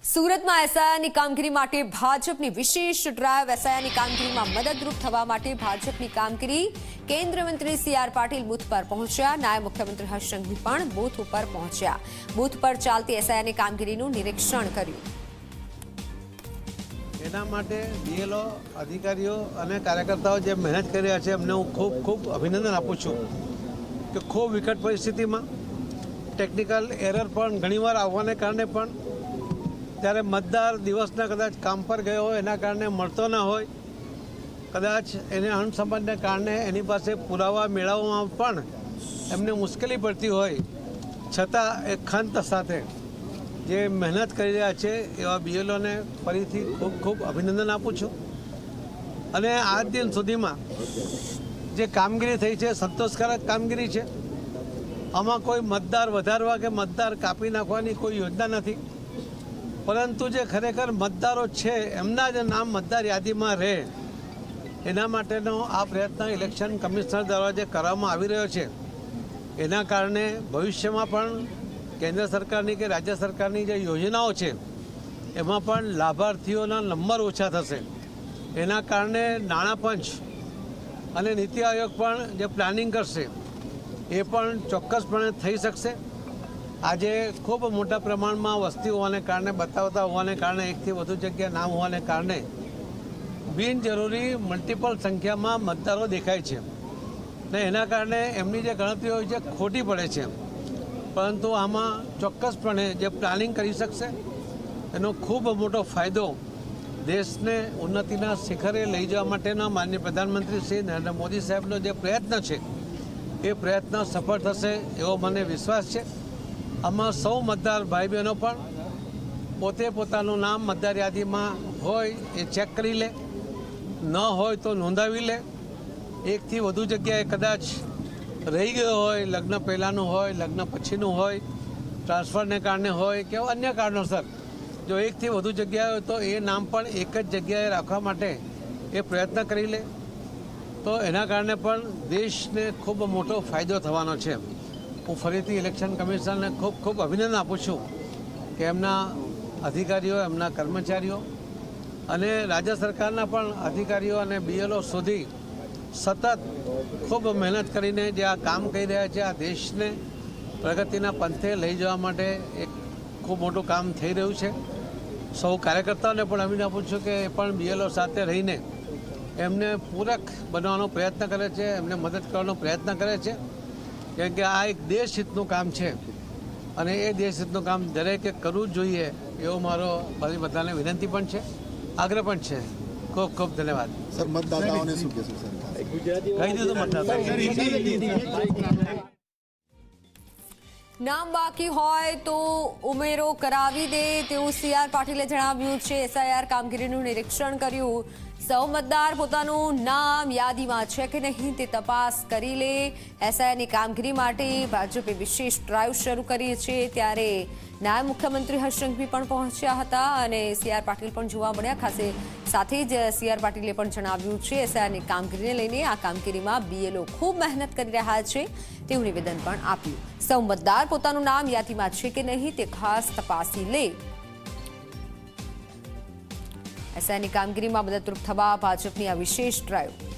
સુરતમાં એસઆઈઆરની કામગીરી માટે ભાજપની વિશેષ ડ્રાઈવ એસઆઈઆરની કામગીરીમાં મદદરૂપ થવા માટે ભાજપની કામગીરી કેન્દ્રીય મંત્રી સી.આર. પાટીલ બૂથ પર પહોંચ્યા. નાયબ મુખ્યમંત્રી હર્ષ સંઘવી પણ બૂથ ઉપર પહોંચ્યા. બૂથ પર ચાલતી એસઆઈઆરની કામગીરીનું નિરીક્ષણ કર્યું. એના માટે બીએલઓ અધિકારીઓ અને કાર્યકર્તાઓ જે મહેનત કરી રહ્યા છે એમને હું ખૂબ ખૂબ અભિનંદન આપું છું કે ખૂબ વિકટ પરિસ્થિતિમાં ટેકનિકલ એરર પણ ઘણીવાર આવવાને કારણે પણ ત્યારે મતદાર દિવસના કદાચ કામ પર ગયો હોય એના કારણે મળતો ન હોય, કદાચ એને અણસમજને કારણે એની પાસે પુરાવા મેળવવામાં પણ એમને મુશ્કેલી પડતી હોય, છતાં એ ખંત સાથે જે મહેનત કરી રહ્યા છે એવા બીએલઓને ફરીથી ખૂબ ખૂબ અભિનંદન આપું છું. અને આજ દિન સુધીમાં જે કામગીરી થઈ છે સંતોષકારક કામગીરી છે. આમાં કોઈ મતદાર વધારવા કે મતદાર કાપી નાખવાની કોઈ યોજના નથી, પરંતુ જે ખરેખર મતદારો છે એમના જ નામ મતદાર યાદીમાં રહે એના માટેનો આ પ્રયત્ન ઇલેક્શન કમિશનર દ્વારા જે કરવામાં આવી રહ્યો છે એના કારણે ભવિષ્યમાં પણ કેન્દ્ર સરકારની કે રાજ્ય સરકારની જે યોજનાઓ છે એમાં પણ લાભાર્થીઓના નંબર ઓછા થશે. એના કારણે નાણાં પંચ અને નીતિ આયોગ પણ જે પ્લાનિંગ કરશે એ પણ ચોક્કસપણે થઈ શકશે. આજે ખૂબ મોટા પ્રમાણમાં વસ્તી હોવાને કારણે, બતાવતા હોવાને કારણે, એકથી વધુ જગ્યા નામ હોવાને કારણે બિનજરૂરી મલ્ટિપલ સંખ્યામાં મતદારો દેખાય છે ને એના કારણે એમની જે ગણતરી હોય છે ખોટી પડે છે. પરંતુ આમાં ચોક્કસપણે જે પ્લાનિંગ કરી શકશે એનો ખૂબ મોટો ફાયદો દેશને ઉન્નતિના શિખરે લઈ જવા માટેના માનનીય પ્રધાનમંત્રી શ્રી નરેન્દ્ર મોદી સાહેબનો જે પ્રયત્ન છે એ પ્રયત્ન સફળ થશે એવો મને વિશ્વાસ છે. આમાં સૌ મતદાર ભાઈ બહેનો પણ પોતે પોતાનું નામ મતદાર યાદીમાં હોય એ ચેક કરી લે, ન હોય તો નોંધાવી લે. એકથી વધુ જગ્યાએ કદાચ રહી ગયો હોય, લગ્ન પહેલાંનું હોય, લગ્ન પછીનું હોય, ટ્રાન્સફરને કારણે હોય કે અન્ય કારણોસર જો એકથી વધુ જગ્યાએ હોય તો એ નામ પણ એક જ જગ્યાએ રાખવા માટે એ પ્રયત્ન કરી લે તો એના કારણે પણ દેશને ખૂબ મોટો ફાયદો થવાનો છે. હું ફરીથી ઇલેક્શન કમિશનરને ખૂબ ખૂબ અભિનંદન આપું છું કે એમના અધિકારીઓ, એમના કર્મચારીઓ અને રાજ્ય સરકારના પણ અધિકારીઓ અને બીએલઓ સુધી સતત ખૂબ મહેનત કરીને જે આ કામ કરી રહ્યા છે, આ દેશને પ્રગતિના પંથે લઈ જવા માટે એક ખૂબ મોટું કામ થઈ રહ્યું છે. સૌ કાર્યકર્તાઓને પણ અભિનંદન આપું છું કે એ પણ બીએલઓ સાથે રહીને એમને પૂરક બનવાનો પ્રયત્ન કરે છે, એમને મદદ કરવાનો પ્રયત્ન કરે છે. કેમ કે આ એક દેશહિતનું કામ છે અને એ દેશહિતનું કામ દરેકે કરવું જ જોઈએ એવો મારો બધાને વિનંતી પણ છે, આગ્રહ પણ છે. ખૂબ ખૂબ ધન્યવાદ. સર, મતદાતાઓને શું કહેશો સર? કહી દીધું મતદાતા. નામ બાકી હોય તો ઉમેરો કરાવી દે તેવું સી.આર. પાટીલે જણાવ્યું છે. એસઆઈઆર કામગીરીનું નિરીક્ષણ કર્યું. સૌ મતદાર પોતાનું નામ યાદીમાં છે કે નહીં તે તપાસ કરી લે. એસઆઈઆરની કામગીરી માટે ભાજપે વિશેષ ડ્રાઈવ શરૂ કરી છે. ત્યારે નાયબ મુખ્યમંત્રી હર્ષ સંઘવી પણ પહોંચ્યા હતા અને સી.આર. પાટીલ પણ જોવા મળ્યા. ખાસ સાથે જ સી.આર. પાટીલે પણ જણાવ્યું છે એસઆઈઆરની કામગીરીને લઈને આ કામગીરીમાં બીએલઓ ખૂબ મહેનત કરી રહ્યા છે તેવું નિવેદન પણ આપ્યું. સૌ મતદાર પોતાનું નામ યાદીમાં છે કે નહીં તે ખાસ તપાસી લે. એસઆઈઆરની કામગીરીમાં મદદરૂપ થવા ભાજપની આ વિશેષ ડ્રાઈવ.